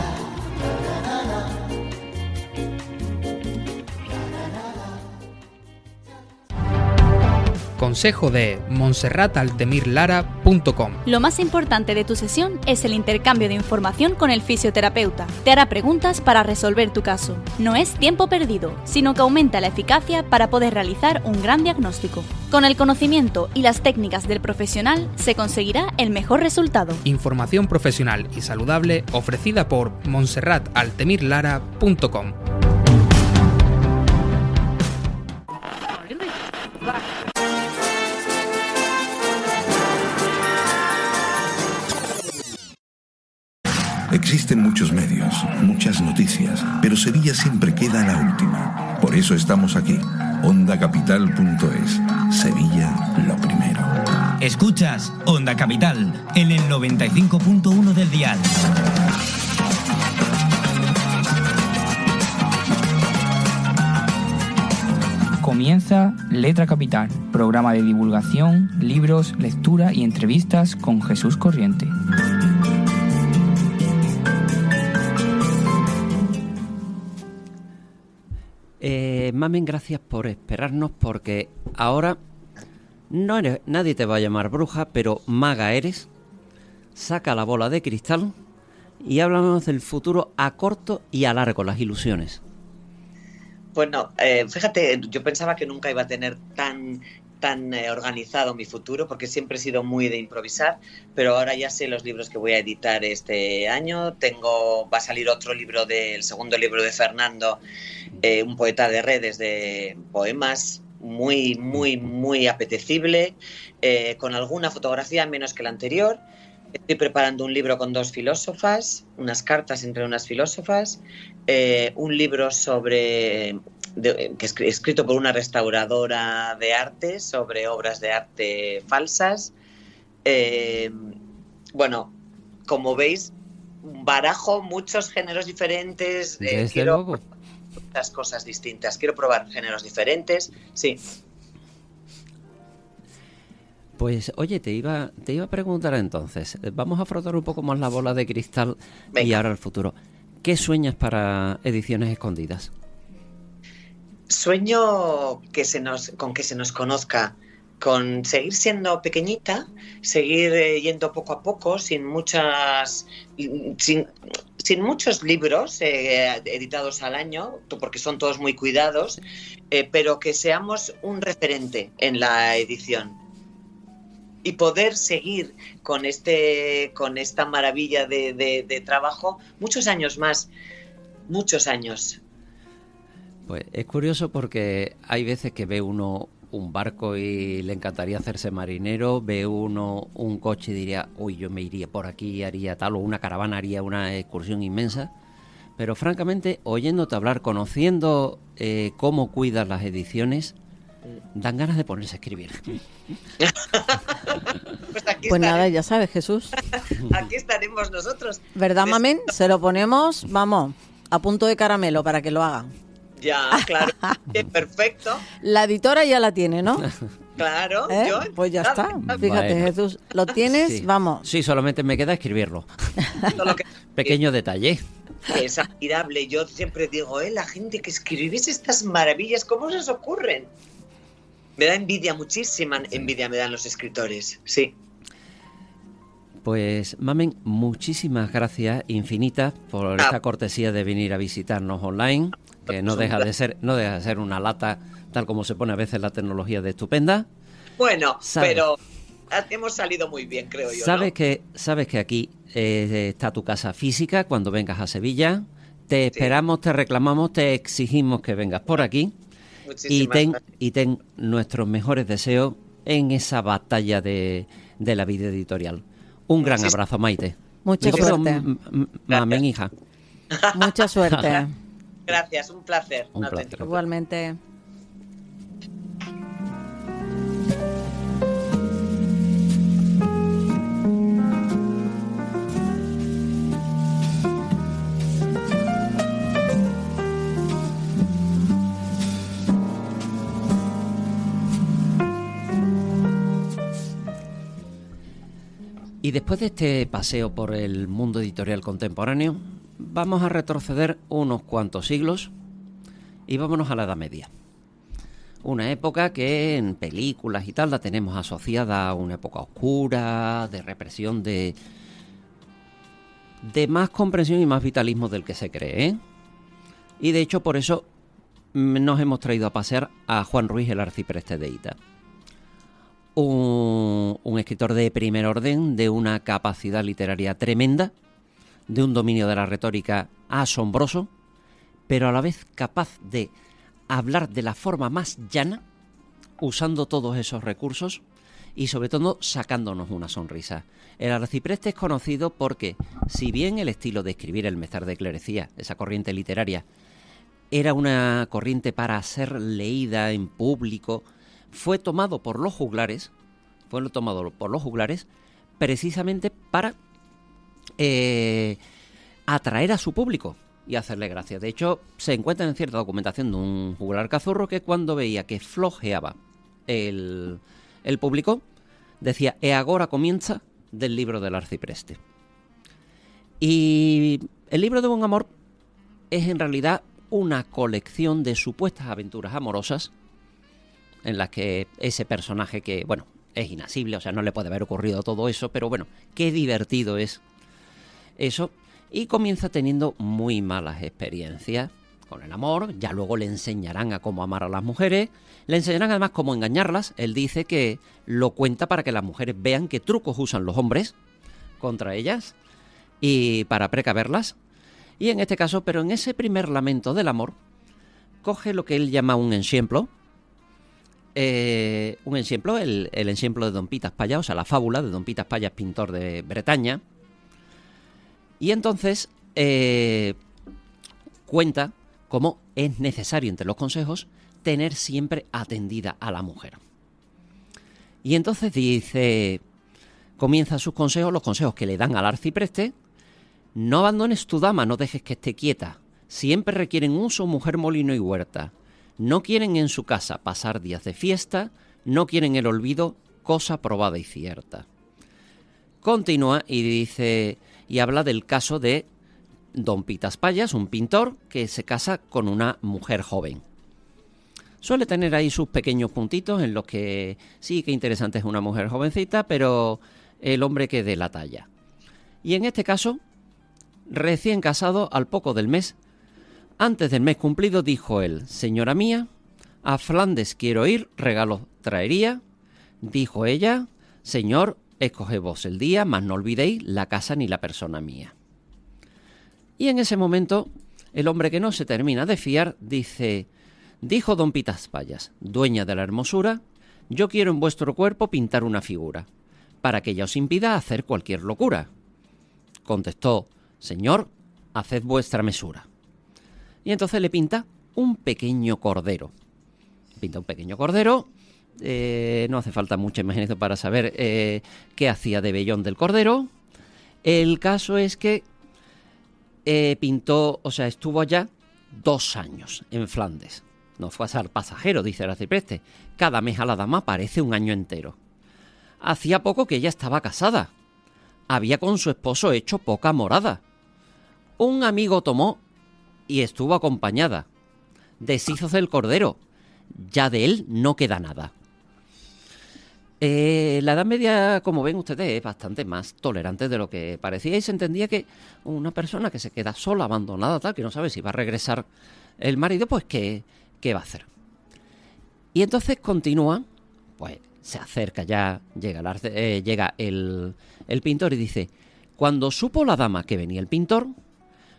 Speaker 6: Consejo de monserrataltemirlara.com.
Speaker 7: Lo más importante de tu sesión es el intercambio de información con el fisioterapeuta. Te hará preguntas para resolver tu caso. No es tiempo perdido, sino que aumenta la eficacia para poder realizar un gran diagnóstico. Con el conocimiento y las técnicas del profesional se conseguirá el mejor resultado.
Speaker 6: Información profesional y saludable ofrecida por monserrataltemirlara.com.
Speaker 5: Existen muchos medios, muchas noticias, pero Sevilla siempre queda la última. Por eso estamos aquí. OndaCapital.es. Sevilla, lo primero.
Speaker 8: Escuchas Onda Capital en el 95.1 del dial.
Speaker 9: Comienza Letra Capital, programa de divulgación, libros, lectura y entrevistas con Jesús Corriente.
Speaker 1: Mamen, gracias por esperarnos, porque ahora nadie te va a llamar bruja, pero maga eres. Saca la bola de cristal y háblanos del futuro a corto y a largo, las ilusiones.
Speaker 2: Bueno, fíjate, yo pensaba que nunca iba a tener tan tan organizado mi futuro, porque siempre he sido muy de improvisar, pero ahora ya sé los libros que voy a editar este año. Va a salir otro libro, el segundo libro de Fernando, un poeta de redes de poemas, muy, muy, muy apetecible, con alguna fotografía menos que la anterior. Estoy preparando un libro con 2 filósofas, unas cartas entre unas filósofas, un libro escrito por una restauradora de arte sobre obras de arte falsas. Bueno, como veis, barajo muchos géneros diferentes.
Speaker 1: Quiero probar
Speaker 2: muchas cosas distintas. Quiero probar géneros diferentes. Sí.
Speaker 1: Pues oye, te iba a preguntar entonces, vamos a frotar un poco más la bola de cristal. Venga. Y ahora el futuro. ¿Qué sueñas para Ediciones Escondidas?
Speaker 2: Sueño con que se nos conozca, con seguir siendo pequeñita, seguir yendo poco a poco, sin muchos libros editados al año, porque son todos muy cuidados, pero que seamos un referente en la edición. Y poder seguir con esta maravilla de trabajo muchos años más, muchos años.
Speaker 1: Pues es curioso porque hay veces que ve uno un barco y le encantaría hacerse marinero, ve uno un coche y diría, uy, yo me iría por aquí, haría tal, o una caravana, haría una excursión inmensa. Pero francamente, oyéndote hablar, conociendo cómo cuidas las ediciones, dan ganas de ponerse a escribir.
Speaker 3: Pues nada, ya sabes, Jesús.
Speaker 2: Aquí estaremos nosotros.
Speaker 3: ¿Verdad, Mamen? Se lo ponemos, vamos, a punto de caramelo para que lo haga.
Speaker 2: Ya, claro. Perfecto.
Speaker 3: La editora ya la tiene, ¿no?
Speaker 2: Claro.
Speaker 3: Pues ya está. Fíjate, bueno. Jesús, ¿lo tienes?
Speaker 1: Sí.
Speaker 3: Vamos.
Speaker 1: Sí, solamente me queda escribirlo. Pequeño detalle.
Speaker 2: Es admirable. Yo siempre digo, la gente que escribís estas maravillas, ¿cómo se os ocurren? Me da envidia, muchísima envidia me dan los escritores, sí.
Speaker 1: Pues, Mamen, muchísimas gracias infinitas por esta cortesía de venir a visitarnos online, que no deja de ser una lata, tal como se pone a veces la tecnología de estupenda.
Speaker 2: Bueno, pero hemos salido muy bien, creo yo,
Speaker 1: Sabes que aquí está tu casa física cuando vengas a Sevilla. Te esperamos, te reclamamos, te exigimos que vengas por aquí. Y ten nuestros mejores deseos en esa batalla de la vida editorial. Un gran abrazo, Maite.
Speaker 3: Mucha suerte.
Speaker 1: Mamen, hija.
Speaker 3: Mucha suerte.
Speaker 2: Gracias, un placer.
Speaker 1: Un placer.
Speaker 3: Igualmente.
Speaker 1: Y después de este paseo por el mundo editorial contemporáneo, vamos a retroceder unos cuantos siglos y vámonos a la Edad Media. Una época que en películas y tal la tenemos asociada a una época oscura, de represión, de más comprensión y más vitalismo del que se cree, ¿eh? Y de hecho por eso nos hemos traído a pasear a Juan Ruiz, el arcipreste de Hita. Un escritor de primer orden, de una capacidad literaria tremenda, de un dominio de la retórica asombroso, pero a la vez capaz de hablar de la forma más llana, usando todos esos recursos y sobre todo sacándonos una sonrisa. El arcipreste es conocido porque, si bien el estilo de escribir el Mestar de Clerecía, esa corriente literaria, era una corriente para ser leída en público, fue tomado por los juglares precisamente para atraer a su público y hacerle gracia. De hecho, se encuentra en cierta documentación de un juglar cazurro que cuando veía que flojeaba el público, decía, e agora comienza del libro del arcipreste. Y el libro de Buen Amor es en realidad una colección de supuestas aventuras amorosas en las que ese personaje que, bueno, es inasible, o sea, no le puede haber ocurrido todo eso, pero bueno, qué divertido es eso. Y comienza teniendo muy malas experiencias con el amor, ya luego le enseñarán a cómo amar a las mujeres, le enseñarán además cómo engañarlas. Él dice que lo cuenta para que las mujeres vean qué trucos usan los hombres contra ellas y para precaverlas. Y en este caso, pero en ese primer lamento del amor, coge lo que él llama un enxiemplo, el enxiemplo de Don Pitas Payas, o sea, la fábula de Don Pitas Payas, pintor de Bretaña. Y entonces cuenta cómo es necesario, entre los consejos, tener siempre atendida a la mujer. Y entonces dice, comienza sus consejos, los consejos que le dan al arcipreste: no abandones tu dama, no dejes que esté quieta. Siempre requieren uso, mujer, molino y huerta. No quieren en su casa pasar días de fiesta, no quieren el olvido, cosa probada y cierta. Continúa y dice, y habla del caso de Don Pitas Payas, un pintor que se casa con una mujer joven. Suele tener ahí sus pequeños puntitos en los que sí que interesante es una mujer jovencita, pero el hombre que dé la talla. Y en este caso, recién casado, al poco del mes, antes del mes cumplido, dijo él: señora mía, a Flandes quiero ir, regalos traería. Dijo ella: señor, escoge vos el día, mas no olvidéis la casa ni la persona mía. Y en ese momento, el hombre que no se termina de fiar dice: dijo Don Pitas Payas, dueña de la hermosura, yo quiero en vuestro cuerpo pintar una figura, para que ella os impida hacer cualquier locura. Contestó: señor, haced vuestra mesura. Y entonces le pinta un pequeño cordero. Pinta un pequeño cordero, no hace falta mucha imaginación para saber qué hacía de vellón del cordero. El caso es que estuvo allá 2 años en Flandes. No fue a ser pasajero, dice el arcipreste. Cada mes a la dama parece un año entero. Hacía poco que ella estaba casada. Había con su esposo hecho poca morada. Un amigo tomó y estuvo acompañada. Deshízose el cordero. Ya de él no queda nada. La Edad Media, como ven ustedes, es bastante más tolerante de lo que parecía, y se entendía que una persona que se queda sola, abandonada, tal, que no sabe si va a regresar el marido, pues ¿qué va a hacer? Y entonces continúa, pues se acerca ya, llega el pintor y dice: cuando supo la dama que venía el pintor,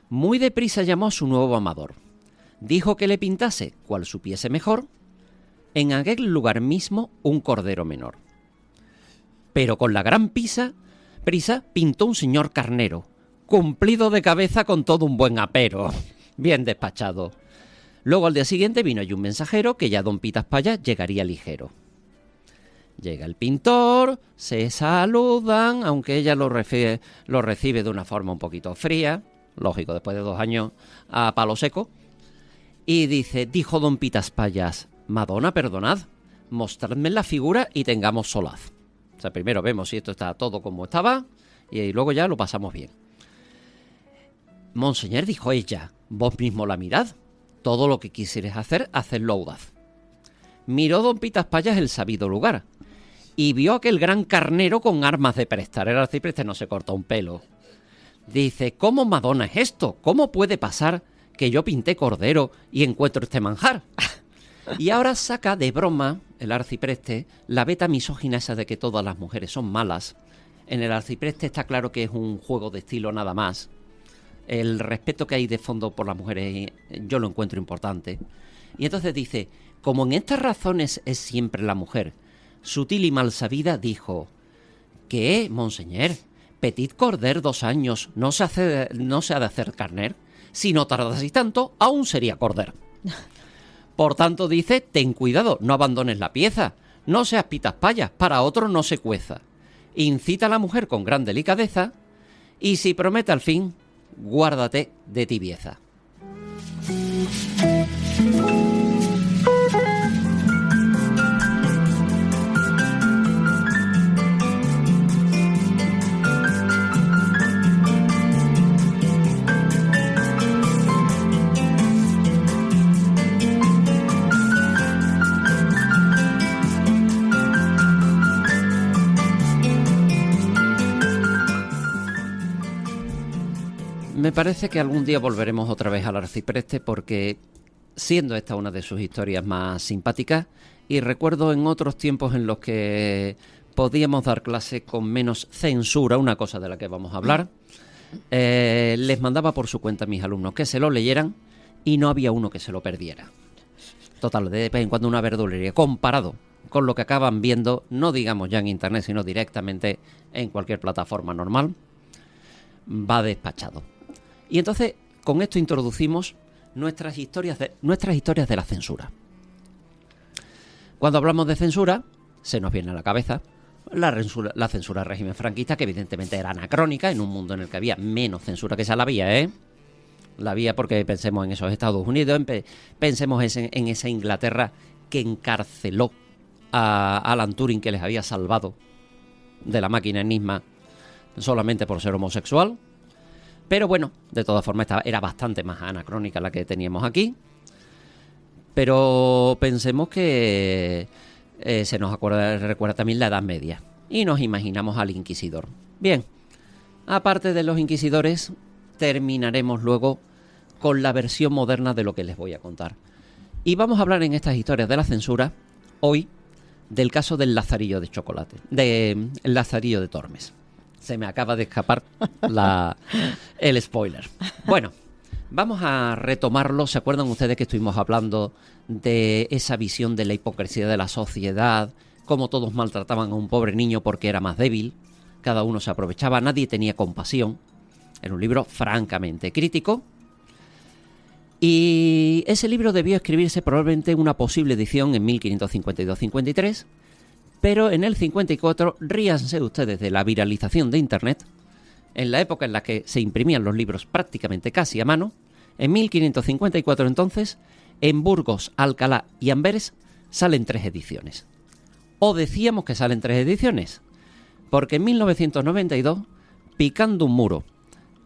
Speaker 1: muy deprisa llamó a su nuevo amador. Dijo que le pintase, cual supiese mejor, en aquel lugar mismo un cordero menor. Pero con la gran prisa pintó un señor carnero, cumplido de cabeza con todo un buen apero, bien despachado. Luego al día siguiente vino allí un mensajero que ya Don Pitas Payas llegaría ligero. Llega el pintor, se saludan, aunque ella lo recibe de una forma un poquito fría, lógico, después de 2 años a palo seco, y dijo Don Pitas Payas: Madonna, perdonad, mostradme la figura y tengamos solaz. O sea, primero vemos si esto está todo como estaba y luego ya lo pasamos bien. Monseñor, dijo ella, vos mismo la mirad. Todo lo que quisieres hacer, hacedlo audaz. Miró Don Pitas Payas el sabido lugar y vio aquel gran carnero con armas de prestar. El arcipreste no se corta un pelo. Dice: ¿cómo Madonna es esto? ¿Cómo puede pasar que yo pinté cordero y encuentro este manjar? Y ahora saca de broma el arcipreste la veta misógina esa de que todas las mujeres son malas. En el arcipreste está claro que es un juego de estilo nada más. El respeto que hay de fondo por las mujeres yo lo encuentro importante. Y entonces dice: como en estas razones es siempre la mujer sutil y mal sabida, dijo: ¿qué, monseñor? Petit corder 2 años no se ha de hacer carner. Si no tardas así tanto, aún sería corder. Por tanto, dice: ten cuidado, no abandones la pieza, no seas Pitas Payas, para otro no se cueza. Incita a la mujer con gran delicadeza, y si promete al fin, guárdate de tibieza. Me parece que algún día volveremos otra vez al arcipreste porque, siendo esta una de sus historias más simpáticas, y recuerdo en otros tiempos en los que podíamos dar clase con menos censura, una cosa de la que vamos a hablar, les mandaba por su cuenta a mis alumnos que se lo leyeran y no había uno que se lo perdiera. Total, de vez en cuando una verdulería, comparado con lo que acaban viendo, no digamos ya en internet, sino directamente en cualquier plataforma normal, va despachado. Y entonces, con esto introducimos nuestras historias de la censura. Cuando hablamos de censura, se nos viene a la cabeza la censura del régimen franquista, que evidentemente era anacrónica en un mundo en el que había menos censura que esa la había, ¿eh? La había porque pensemos en esos Estados Unidos, pensemos en esa Inglaterra que encarceló a Alan Turing, que les había salvado de la máquina Enigma solamente por ser homosexual. Pero bueno, de todas formas era bastante más anacrónica la que teníamos aquí. Pero pensemos que se nos recuerda también la Edad Media y nos imaginamos al inquisidor. Bien, aparte de los inquisidores, terminaremos luego con la versión moderna de lo que les voy a contar. Y vamos a hablar en estas historias de la censura hoy del caso del Lazarillo de Chocolate, del Lazarillo de Tormes. Se me acaba de escapar el spoiler. Bueno, vamos a retomarlo. ¿Se acuerdan ustedes que estuvimos hablando de esa visión de la hipocresía de la sociedad? Cómo todos maltrataban a un pobre niño porque era más débil. Cada uno se aprovechaba, nadie tenía compasión. Era un libro francamente crítico. Y ese libro debió escribirse probablemente en una posible edición en 1552-53. Pero en el 54, ríanse ustedes de la viralización de Internet, en la época en la que se imprimían los libros prácticamente casi a mano. En 1554 entonces, en Burgos, Alcalá y Amberes salen 3 ediciones. O decíamos que salen 3 ediciones, porque en 1992, picando un muro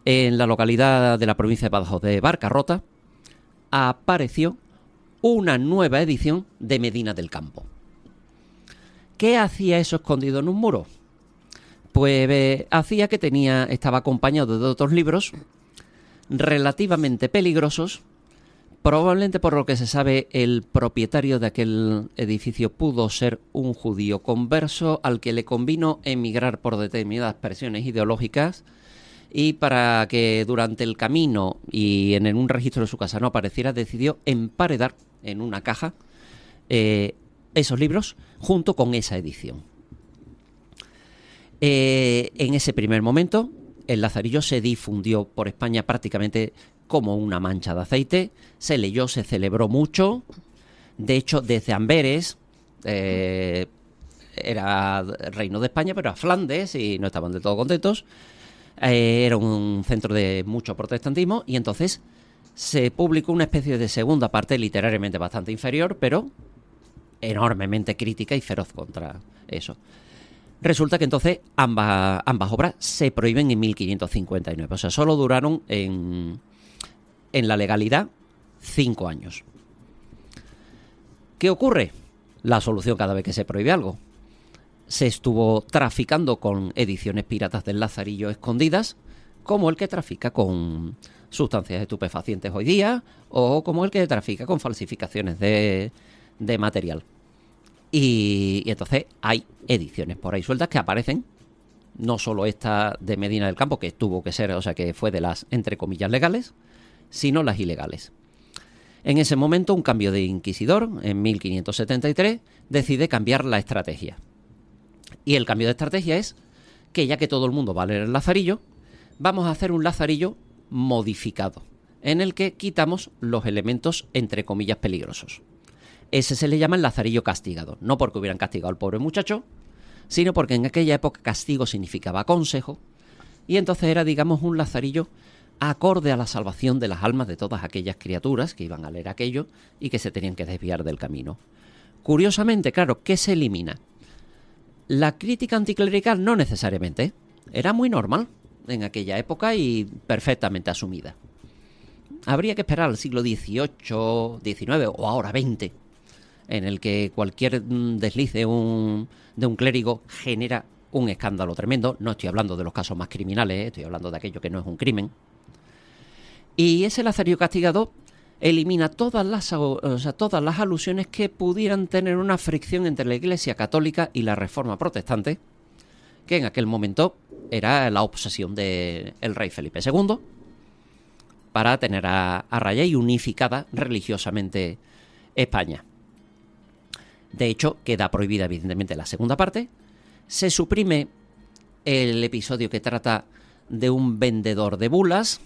Speaker 1: en la localidad de la provincia de Badajoz de Barcarrota, apareció una nueva edición de Medina del Campo. ¿Qué hacía eso escondido en un muro? Pues hacía que estaba acompañado de otros libros relativamente peligrosos. Probablemente, por lo que se sabe, el propietario de aquel edificio pudo ser un judío converso al que le convino emigrar por determinadas presiones ideológicas, y para que durante el camino y en un registro de su casa no apareciera, decidió emparedar en una caja esos libros junto con esa edición. En ese primer momento, el Lazarillo se difundió por España prácticamente como una mancha de aceite. Se leyó, se celebró mucho. De hecho, desde Amberes, era reino de España, pero a Flandes, y no estaban del todo contentos. Era un centro de mucho protestantismo, y entonces se publicó una especie de segunda parte literariamente bastante inferior, pero enormemente crítica y feroz contra eso. Resulta que entonces ambas obras se prohíben en 1559, o sea, solo duraron en la legalidad 5 años. ¿Qué ocurre? La solución cada vez que se prohíbe algo. Se estuvo traficando con ediciones piratas del Lazarillo escondidas, como el que trafica con sustancias estupefacientes hoy día, o como el que trafica con falsificaciones de material. Y entonces hay ediciones por ahí sueltas que aparecen, no solo esta de Medina del Campo, que tuvo que ser, o sea, que fue de las, entre comillas, legales, sino las ilegales. En ese momento, un cambio de inquisidor, en 1573, decide cambiar la estrategia. Y el cambio de estrategia es que, ya que todo el mundo va a leer el Lazarillo, vamos a hacer un Lazarillo modificado, en el que quitamos los elementos, entre comillas, peligrosos. Ese se le llama el Lazarillo castigado, no porque hubieran castigado al pobre muchacho, sino porque en aquella época castigo significaba consejo, y entonces era, digamos, un Lazarillo acorde a la salvación de las almas de todas aquellas criaturas que iban a leer aquello y que se tenían que desviar del camino. Curiosamente, claro, ¿qué se elimina? La crítica anticlerical no necesariamente, era muy normal en aquella época y perfectamente asumida. Habría que esperar al siglo XVIII, XIX o ahora XX, en el que cualquier desliz de un clérigo genera un escándalo tremendo. No estoy hablando de los casos más criminales, estoy hablando de aquello que no es un crimen. Y ese Lazarillo castigado elimina todas las alusiones que pudieran tener una fricción entre la Iglesia católica y la Reforma protestante, que en aquel momento era la obsesión del rey Felipe II, para tener a raya y unificada religiosamente España. De hecho, queda prohibida evidentemente la segunda parte. Se suprime el episodio que trata de un vendedor de bulas,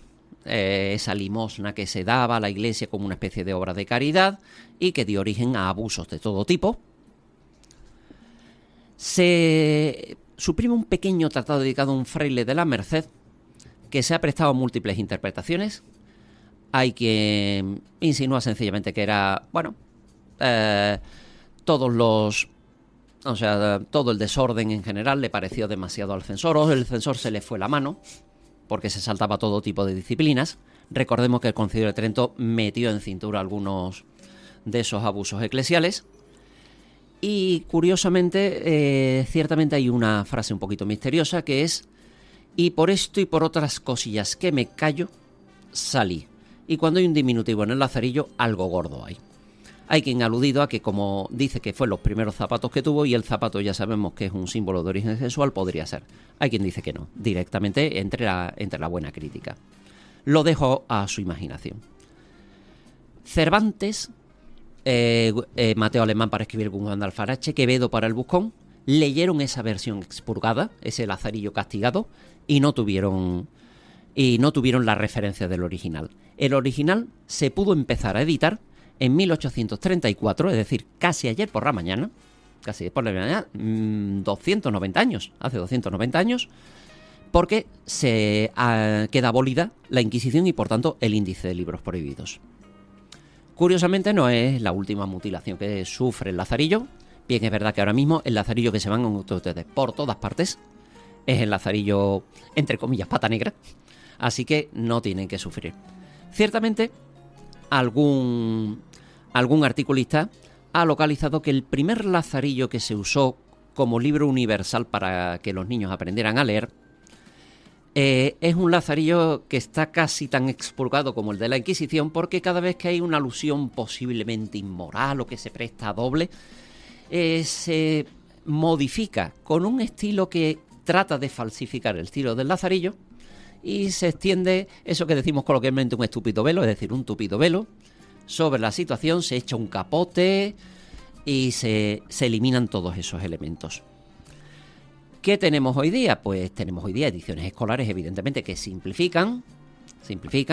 Speaker 1: esa limosna que se daba a la Iglesia como una especie de obra de caridad y que dio origen a abusos de todo tipo. Se suprime un pequeño tratado dedicado a un fraile de la Merced que se ha prestado a múltiples interpretaciones. Hay quien insinúa sencillamente que era, todo el desorden en general le pareció demasiado al censor, o el censor se le fue la mano porque se saltaba todo tipo de disciplinas. Recordemos que el Concilio de Trento metió en cintura algunos de esos abusos eclesiales. Y curiosamente, ciertamente hay una frase un poquito misteriosa que es: y por esto y por otras cosillas que me callo, salí. Y cuando hay un diminutivo en el Lazarillo, algo gordo hay. Hay quien ha aludido a que, como dice que fue los primeros zapatos que tuvo, y el zapato ya sabemos que es un símbolo de origen sexual, podría ser. Hay quien dice que no, directamente entre la buena crítica. Lo dejo a su imaginación. Cervantes, Mateo Alemán para escribir Guzmán de Alfarache, Quevedo para el Buscón, leyeron esa versión expurgada, ese Lazarillo castigado, y no tuvieron la referencia del original. El original se pudo empezar a editar en 1834, es decir, casi ayer por la mañana, 290 años, hace 290 años, porque queda abolida la Inquisición y por tanto el índice de libros prohibidos. Curiosamente no es la última mutilación que sufre el Lazarillo. Bien, es verdad que ahora mismo el Lazarillo que se van a ustedes por todas partes es el Lazarillo, entre comillas, pata negra, así que no tienen que sufrir. Ciertamente, algún articulista ha localizado que el primer Lazarillo que se usó como libro universal para que los niños aprendieran a leer es un Lazarillo que está casi tan expurgado como el de la Inquisición, porque cada vez que hay una alusión posiblemente inmoral o que se presta a doble, se modifica con un estilo que trata de falsificar el estilo del Lazarillo y se extiende eso que decimos coloquialmente un estúpido velo, es decir, un tupido velo sobre la situación, se echa un capote y se eliminan todos esos elementos. ¿Qué tenemos hoy día? Pues tenemos hoy día ediciones escolares, evidentemente, que simplifican,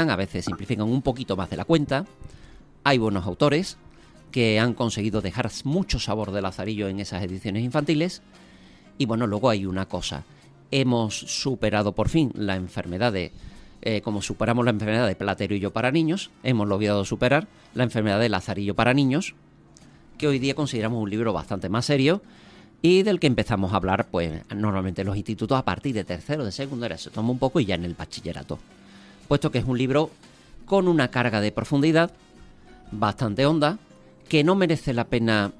Speaker 1: a veces simplifican un poquito más de la cuenta. Hay buenos autores que han conseguido dejar mucho sabor de Lazarillo en esas ediciones infantiles. Y bueno, luego hay una cosa. Hemos superado por fin la enfermedad como superamos la enfermedad de Platerillo para niños, hemos logrado superar la enfermedad de Lazarillo para niños, que hoy día consideramos un libro bastante más serio y del que empezamos a hablar, pues normalmente en los institutos a partir de tercero, de secundaria, se toma un poco y ya en el bachillerato. Puesto que es un libro con una carga de profundidad bastante honda, que no merece la pena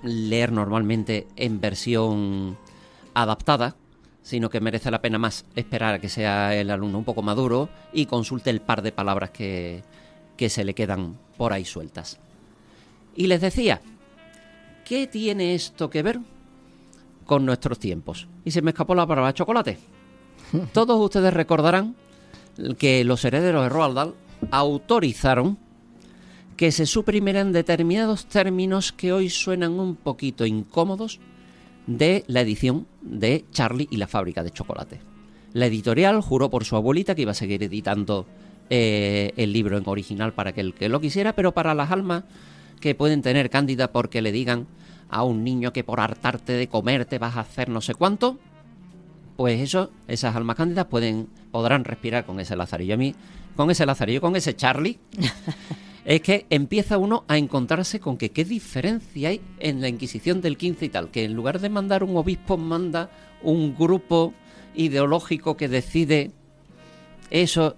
Speaker 1: leer normalmente en versión adaptada, sino que merece la pena más esperar a que sea el alumno un poco maduro y consulte el par de palabras que se le quedan por ahí sueltas. Y les decía, ¿qué tiene esto que ver con nuestros tiempos? Y se me escapó la palabra chocolate. Todos ustedes recordarán que los herederos de Roald Dahl autorizaron que se suprimieran determinados términos que hoy suenan un poquito incómodos de la edición de Charlie y la fábrica de chocolate. La editorial juró por su abuelita que iba a seguir editando el libro en original para aquel que lo quisiera, pero para las almas que pueden tener cándida porque le digan a un niño que por hartarte de comer te vas a hacer no sé cuánto, pues esas almas cándidas podrán respirar con ese Lazarillo. A mí, con ese Charlie, es que empieza uno a encontrarse con que qué diferencia hay en la Inquisición del 15 y tal, que en lugar de mandar un obispo manda un grupo ideológico que decide eso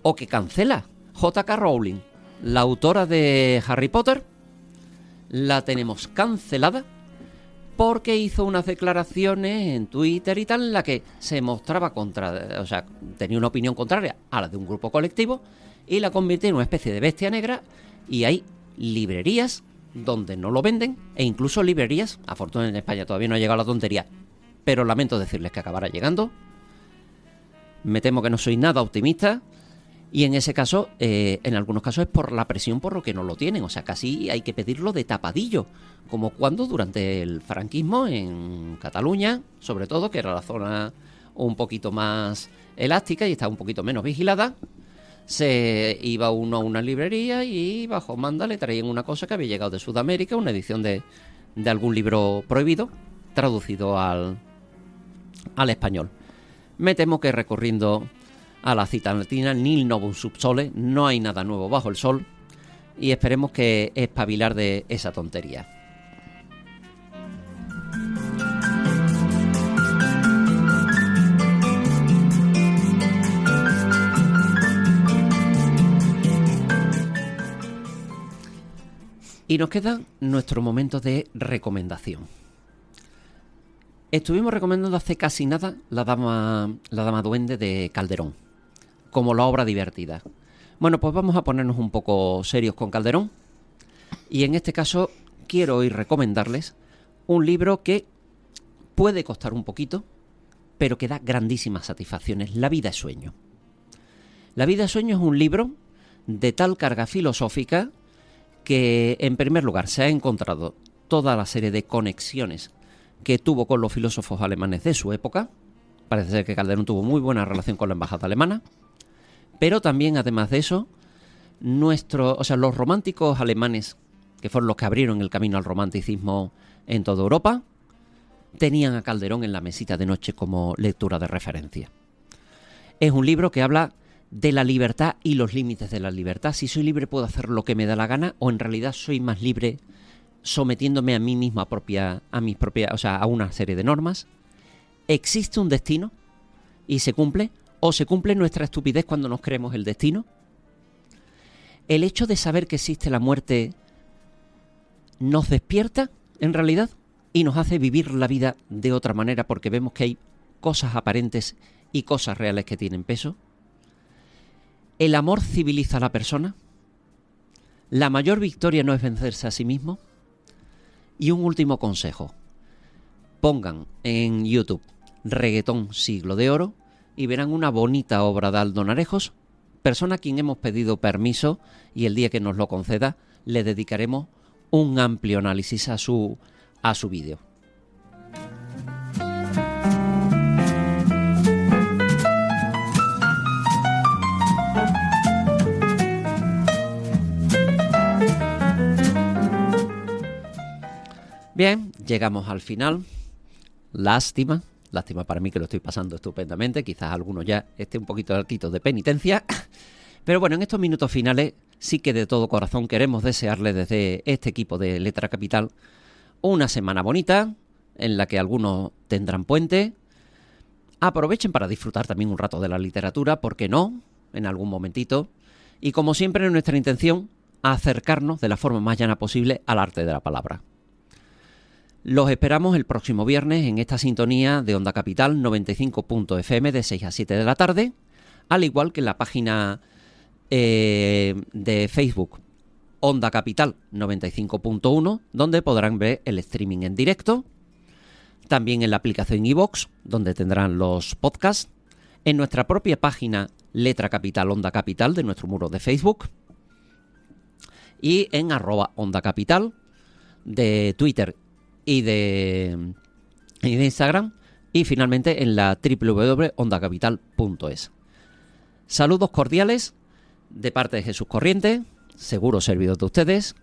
Speaker 1: o que cancela. J.K. Rowling, la autora de Harry Potter, la tenemos cancelada porque hizo unas declaraciones en Twitter y tal en la que se mostraba tenía una opinión contraria a la de un grupo colectivo y la convierte en una especie de bestia negra, y hay librerías donde no lo venden, e incluso librerías, afortunadamente en España todavía no ha llegado la tontería, pero lamento decirles que acabará llegando. Me temo que no soy nada optimista, y en ese caso, en algunos casos es por la presión por lo que no lo tienen, o sea, casi hay que pedirlo de tapadillo, como cuando durante el franquismo en Cataluña, sobre todo, que era la zona un poquito más elástica y estaba un poquito menos vigilada, se iba uno a una librería y bajo manda le traían una cosa que había llegado de Sudamérica, una edición de algún libro prohibido, traducido al español. Me temo que recurriendo a la cita latina, nil novum sub sole, no hay nada nuevo bajo el sol, y esperemos que espabilar de esa tontería. Y nos queda nuestro momento de recomendación. Estuvimos recomendando hace casi nada La Dama Duende de Calderón, como la obra divertida. Bueno, pues vamos a ponernos un poco serios con Calderón. Y en este caso quiero hoy recomendarles un libro que puede costar un poquito, pero que da grandísimas satisfacciones. La vida es sueño. La vida es sueño es un libro de tal carga filosófica que, en primer lugar, se ha encontrado toda la serie de conexiones que tuvo con los filósofos alemanes de su época. Parece ser que Calderón tuvo muy buena relación con la embajada alemana, pero también, además de eso, los románticos alemanes, que fueron los que abrieron el camino al romanticismo en toda Europa, tenían a Calderón en la mesita de noche como lectura de referencia. Es un libro que habla de la libertad y los límites de la libertad. Si soy libre puedo hacer lo que me da la gana, o en realidad soy más libre sometiéndome a mí mismo a una serie de normas. ¿Existe un destino y se cumple? ¿O se cumple nuestra estupidez cuando nos creemos el destino? ¿El hecho de saber que existe la muerte nos despierta en realidad y nos hace vivir la vida de otra manera porque vemos que hay cosas aparentes y cosas reales que tienen peso? ¿El amor civiliza a la persona? ¿La mayor victoria no es vencerse a sí mismo? Y un último consejo. Pongan en YouTube Reggaetón Siglo de Oro y verán una bonita obra de Aldo Narejos, persona a quien hemos pedido permiso, y el día que nos lo conceda le dedicaremos un amplio análisis a su vídeo. Bien, llegamos al final. Lástima para mí, que lo estoy pasando estupendamente. Quizás alguno ya esté un poquito hartito de penitencia. Pero bueno, en estos minutos finales sí que de todo corazón queremos desearle desde este equipo de Letra Capital una semana bonita, en la que algunos tendrán puente. Aprovechen para disfrutar también un rato de la literatura, ¿por qué no?, en algún momentito. Y como siempre, es nuestra intención acercarnos de la forma más llana posible al arte de la palabra. Los esperamos el próximo viernes en esta sintonía de Onda Capital 95.fm de 6 a 7 de la tarde, al igual que en la página de Facebook Onda Capital 95.1, donde podrán ver el streaming en directo, también en la aplicación iVoox, donde tendrán los podcasts, en nuestra propia página Letra Capital Onda Capital de nuestro muro de Facebook, y en @OndaCapital de Twitter y de Instagram, y finalmente en la www.ondacapital.es. Saludos cordiales de parte de Jesús Corriente, seguro servidor de ustedes,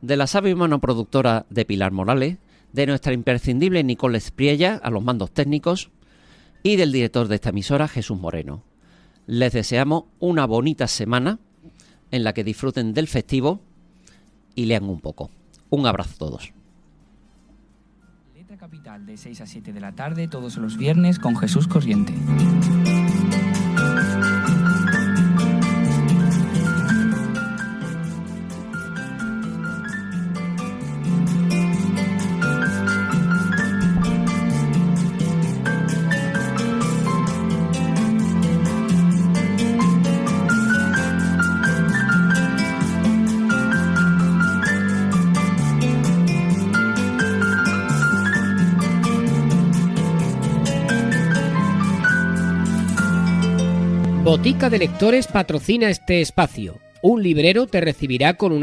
Speaker 1: de la sabia mano productora de Pilar Morales, de nuestra imprescindible Nicole Espriella a los mandos técnicos, y del director de esta emisora, Jesús Moreno. Les deseamos una bonita semana en la que disfruten del festivo y lean un poco. Un abrazo a todos.
Speaker 9: Letra Capital de 6 a 7 de la tarde todos los viernes con Jesús Corriente.
Speaker 4: Botica de Lectores patrocina este espacio. Un librero te recibirá con una